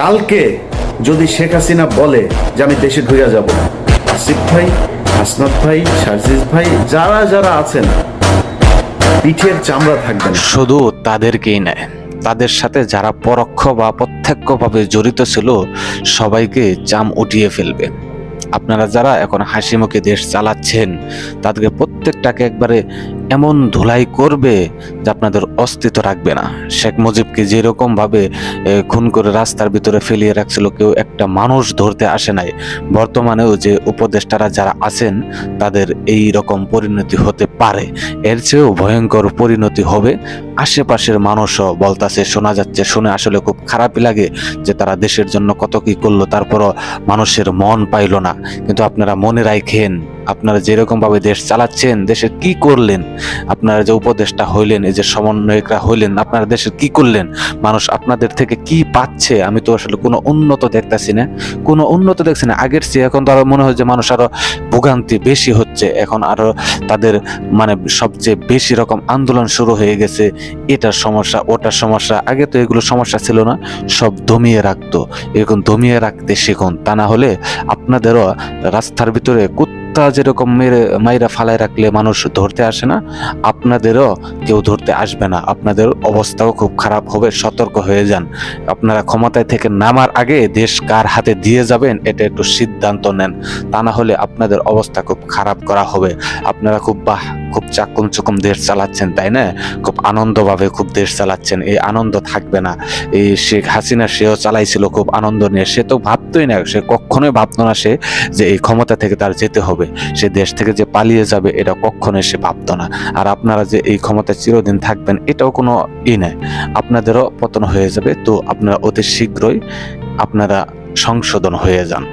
কালকে যদি শেখ হাসিনা বলে যে আমি দেশে ঢুকে যাব, আসিফ ভাই, হাসনাত ভাই, সার্জিস ভাই, যারা যারা আছেন পিঠের চামড়া থাকবে না। শুধু তাদেরকেই নয়, তাদের সাথে যারা পরোক্ষ বা প্রত্যক্ষভাবে জড়িত ছিল সবাইকে চাম উঠিয়ে ফেলবে। আপনারা যারা এখন হাসি মুখে দেশ চালাচ্ছেন তাদেরকে প্রত্যেকটাকে একবারে এমন ধুলাই করবে যে আপনাদের অস্তিত্ব রাখবে না। শেখ মুজিবকে যেরকম ভাবে খুন করে রাস্তার ভিতরে ফেলিয়ে রাখছিল, কেউ একটা মানুষ ধরতে আসে নাই। বর্তমানেও যে উপদেষ্টারা যারা আছেন তাদের এই রকম পরিণতি হতে পারে, এর চেয়েও ভয়ঙ্কর পরিণতি হবে। আশেপাশের মানুষও বলতাছে, শোনা যাচ্ছে, শুনে আসলে খুব খারাপই লাগে যে তারা দেশের জন্য কত কি করলো, তারপরও মানুষের মন পাইল না। কিন্তু আপনারা মনে রাখেন, আপনারা যেরকম ভাবে দেশ চালাচ্ছেন, দেশে কি করলেন, আপনারা যে উপদেষ্টা হইলেন, এই যে সমন্বয়করা হইলেন, আপনারা দেশের কি করলেন, মানুষ আপনাদের থেকে কি পাচ্ছে? আমি তো আসলে কোনো উন্নত দেখতেছি না, কোনো উন্নত দেখছি না। আগের চেয়ে এখন তো আরো মনে হয় যে মানুষ আরো ভোগান্তি বেশি হচ্ছে, এখন আরো তাদের মানে সবচেয়ে বেশি রকম আন্দোলন শুরু হয়ে গেছে। এটার সমস্যা, ওটার সমস্যা। আগে তো এগুলো সমস্যা ছিল না, সব দমিয়ে রাখতো। এরকম দমিয়ে রাখতে শিখুন, তা না হলে আপনাদেরও রাস্তার ভিতরে কুত্তা যেরকম মাইরা ফালায় রাখলে মানুষ ধরতে আসে না, আপনাদেরও কেউ ধরতে আসবে না। আপনাদের অবস্থাও খুব খারাপ হবে, সতর্ক হয়ে যান। আপনারা ক্ষমতায় থেকে নামার আগে দেশ কার হাতে দিয়ে যাবেন এটা একটু সিদ্ধান্ত নেন, তা না হলে আপনাদের অবস্থা খুব খারাপ করা হবে। আপনারা খুব খুব চাকুম চুকুম দেশ চালাচ্ছেন, তাই না? খুব আনন্দভাবে খুব দেশ চালাচ্ছেন, এই আনন্দ থাকবে না। এই শেখ হাসিনা সেও চালাইছিল খুব আনন্দ নিয়ে, সে তো ভাবতোই না, সে কখনোই ভাবতো না সে যে এই ক্ষমতা থেকে তার যেতে হবে, সে দেশ থেকে যে পালিয়ে যাবে এটা কখনোই সে ভাবতো না। আর আপনারা যে এই ক্ষমতায় চিরদিন থাকবেন এটাও কোনো নেই, আপনাদেরও পতন হয়ে যাবে। তো আপনারা অতি শীঘ্রই আপনারা সংশোধন হয়ে যান।